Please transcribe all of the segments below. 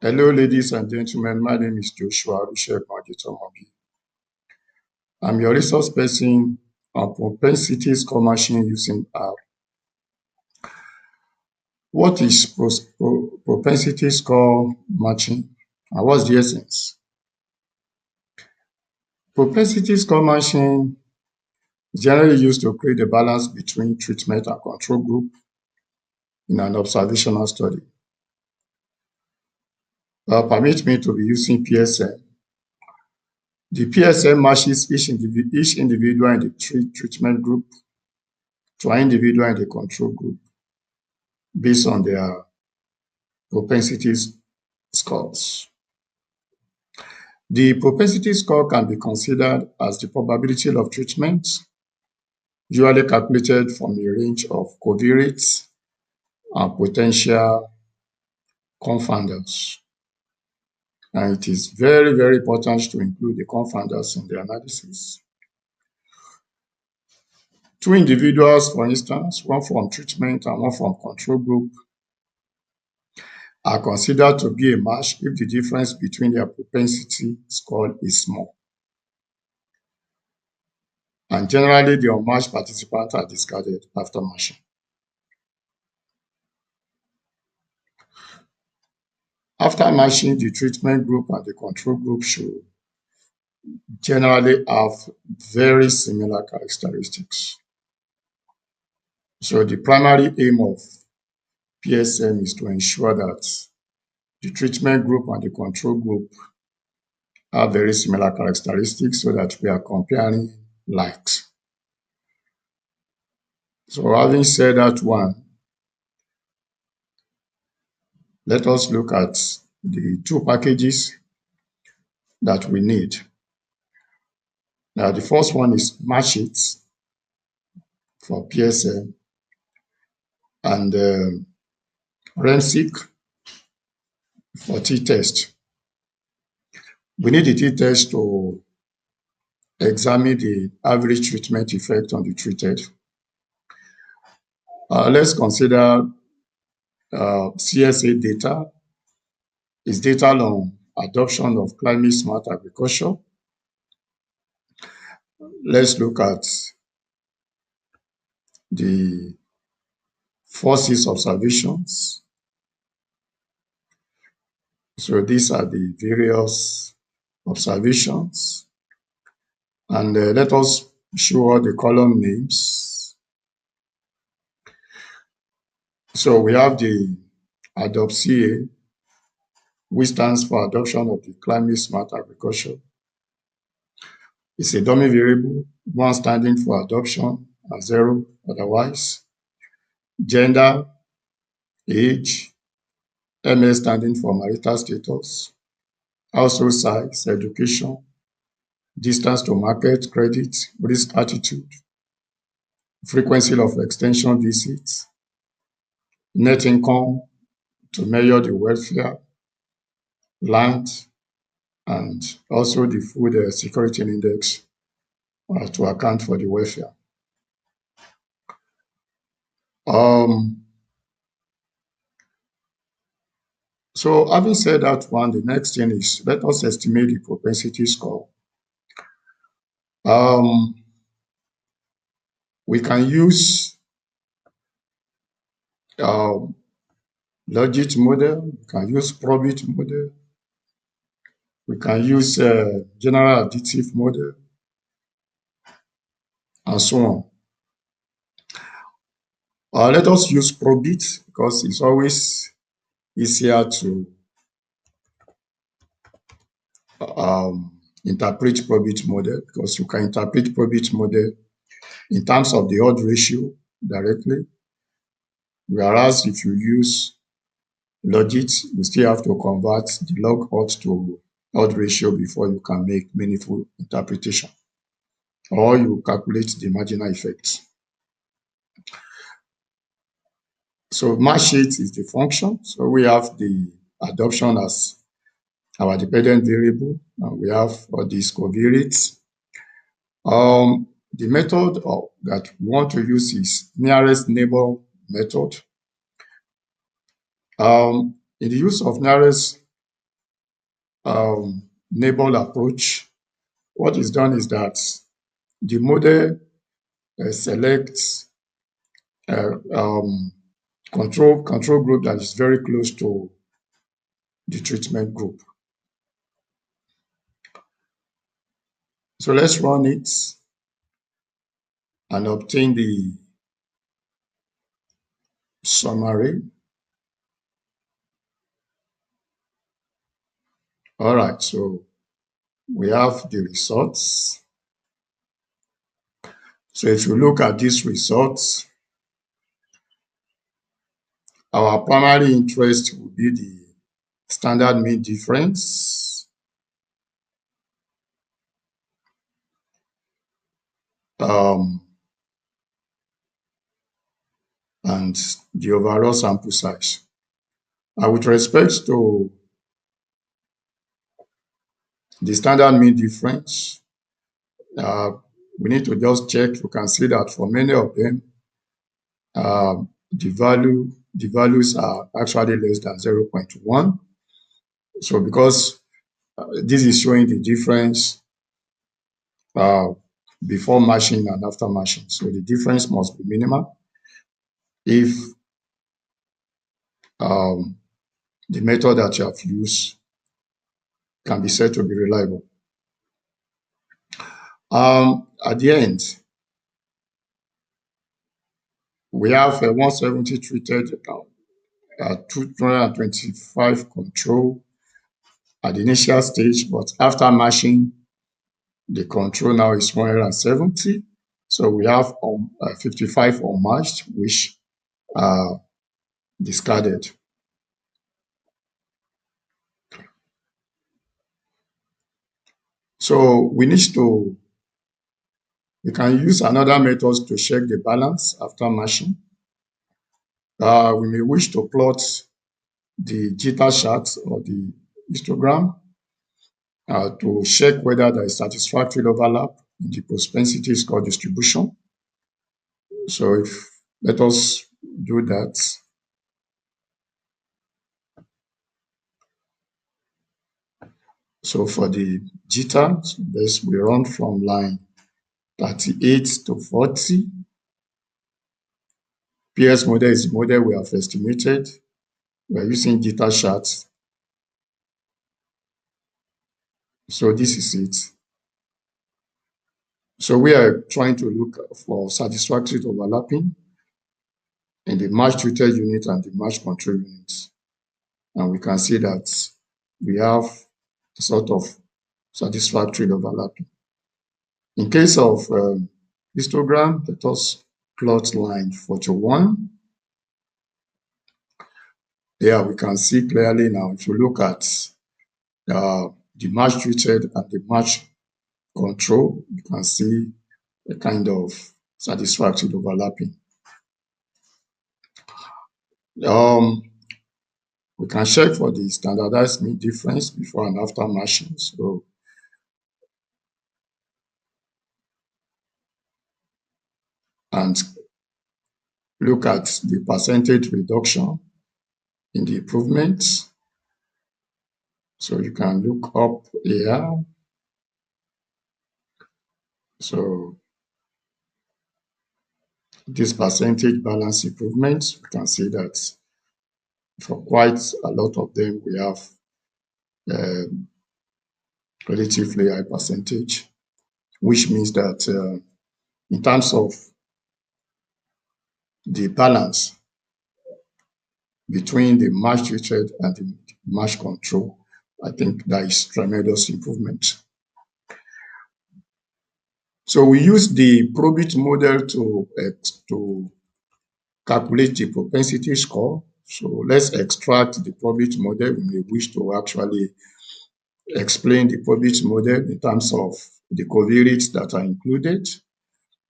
Hello, ladies and gentlemen. My name is Joshua MachIt R. I'm your resource person on Propensity score machine using R. What is propensity score matching and what's the essence? Propensity score matching is generally used to create a balance between treatment and control group in an observational study. Permit me to be using PSM. The PSM matches each individual in the treatment group to an individual in the control group based on their propensity scores. The propensity score can be considered as the probability of treatment, usually calculated from a range of covariates and potential confounders. And it is very, very important to include the confounders in the analysis. Two individuals, for instance, one from treatment and one from control group, are considered to be a match if the difference between their propensity score is small. And generally, the unmatched participants are discarded after matching. After matching, the treatment group and the control group should generally have very similar characteristics. So the primary aim of PSM is to ensure that the treatment group and the control group have very similar characteristics so that we are comparing likes. So having said that one, let us look at the two packages that we need. Now, the first one is MachIt for PSM and REMSIC for t-test. We need the t-test to examine the average treatment effect on the treated. Let's consider CSA data is data on adoption of climate smart agriculture. Let's look at the forces observations. So these are the various observations. And let us show the column names. So we have the adopt CA, which stands for adoption of the climate smart agriculture. It's a dummy variable, one standing for adoption and 0 otherwise. Gender, age, MS standing for marital status, household size, education, distance to market, credit, risk attitude, frequency of extension visits, net income to measure the welfare, land, and also the food security index to account for the welfare. So having said that one, the next thing is let us estimate the propensity score. We can use logit model, we can use probit model, we can use general additive model, and so on. Let us use probit because it's always easier to interpret probit model, because you can interpret probit model in terms of the odd ratio directly, whereas if you use logit, you still have to convert the log odd to odd ratio before you can make meaningful interpretation, or you calculate the marginal effects. So MachIt is the function. So we have the adoption as our dependent variable, and we have all these covariates. The method that we want to use is nearest neighbor method. In the use of nearest neighbor approach. What is done is that the model selects control group that is very close to the treatment group. So let's run it and obtain the summary. All right, so we have the results. So if you look at these results, our primary interest will be the standard mean difference, and the overall sample size. And with respect to the standard mean difference, we need to just check. You can see that for many of them, the values are actually less than 0.1. So because this is showing the difference before matching and after matching. So the difference must be minimal if the method that you have used can be said to be reliable. At the end, we have 170 treated, 225 control at the initial stage, but after matching, the control now is 170. So we have 55 unmatched, which are discarded. So we can use another method to check the balance after matching. We may wish to plot the jitter chart or the histogram to check whether there is satisfactory overlap in the propensity score distribution. So let us do that. So for the jitter, we run from line 38 to 40. PS model is the model we have estimated. We are using jitter charts. So this is it. So we are trying to look for satisfactory overlapping in the match treated unit and the match control units. And we can see that we have a sort of satisfactory overlapping. In case of histogram, let us plot line 41. Here we can see clearly now, if you look at the match treated and the match control, you can see a kind of satisfactory overlapping. We can check for the standardized mean difference before and after matching. So and look at the percentage reduction in the improvements. So you can look up here. So this percentage balance improvements, we can see that for quite a lot of them, we have relatively high percentage, which means that in terms of the balance between the match treated and the match control, I think that is tremendous improvement. So we use the probit model to calculate the propensity score. So let's extract the probit model. We may wish to actually explain the probit model in terms of the covariates that are included.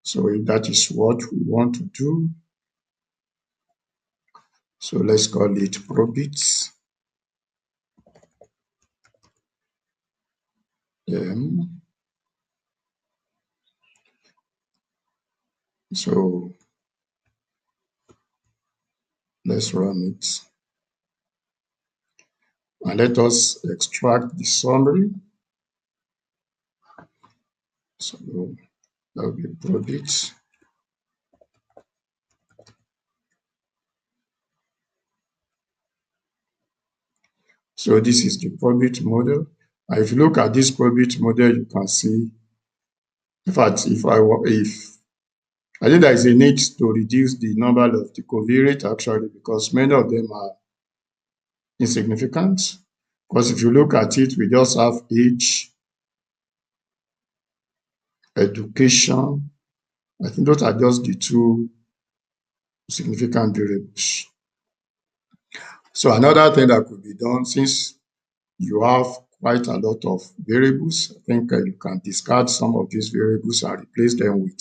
So if that is what we want to do, so let's call it probit. So let's run it. And let us extract the summary. So that will be probit. So this is the probit model. And if you look at this probit model, you can see, in fact, if I think there is a need to reduce the number of the covariate actually, because many of them are insignificant. Because if you look at it, we just have age, education. I think those are just the two significant variables. So another thing that could be done, since you have quite a lot of variables, I think you can discard some of these variables and replace them with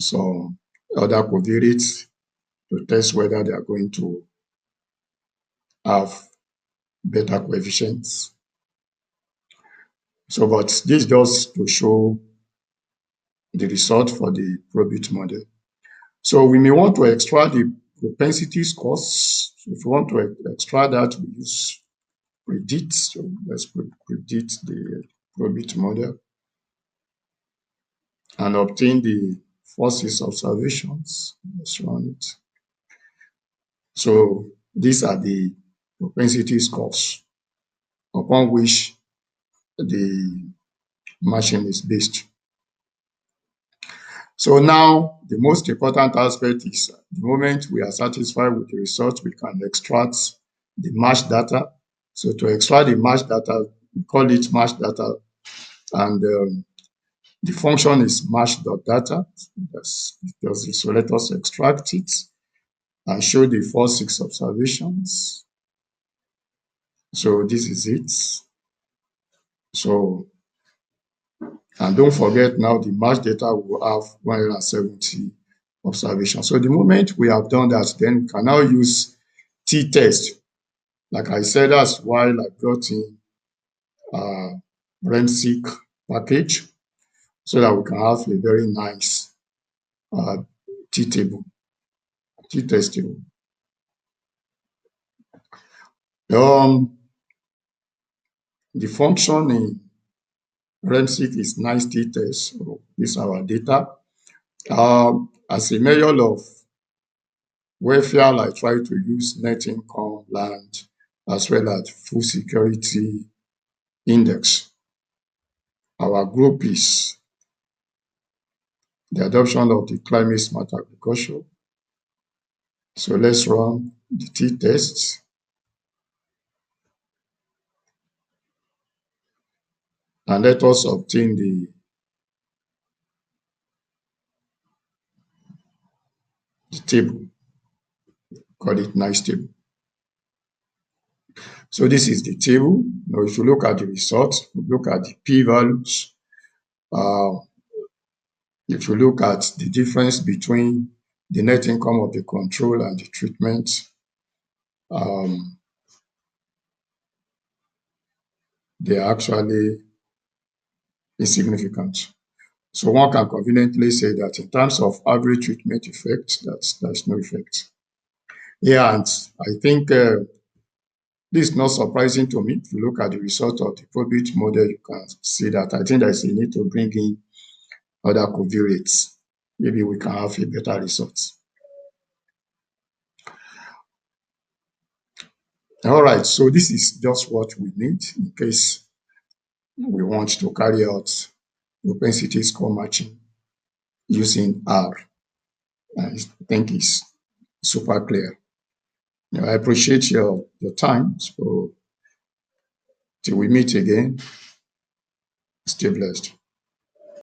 some other covariates to test whether they are going to have better coefficients. So, but this just to show the result for the probit model. So we may want to extract the propensity scores. So if we want to extract that, we use predict. So let's predict the probit model and obtain the forces observations. Let's run it. So these are the propensity scores upon which the machine is based. So now the most important aspect is the moment we are satisfied with the result, we can extract the match data. So to extract the match data, we call it match data, and the function is match.data. So let us extract it and show the first 6 observations. So this is it. So, and don't forget now the match data will have 170 observations. So the moment we have done that, then we can now use t-test. Like I said, that's why I brought in MachIt package so that we can have a very nice t-table, t-test table. The function in MachIt is nice t-test. So this is our data. As a measure of welfare, I try to use net income, land, as well as food security index. Our group is the adoption of the climate smart agriculture. So let's run the t-tests. And let us obtain the table, call it nice table. So this is the table. Now, if you look at the results, look at the p-values. If you look at the difference between the net income of the control and the treatment, they are actually insignificant. So one can conveniently say that in terms of average treatment effect, there's no effect. Yeah, and I think this is not surprising to me. If you look at the result of the probit model, you can see that I think there's a need to bring in other covariates. Maybe we can have a better result. All right, so this is just what we need in case we want to carry out propensity score matching using R. I think it's super clear. I appreciate your time. So till we meet again, stay blessed.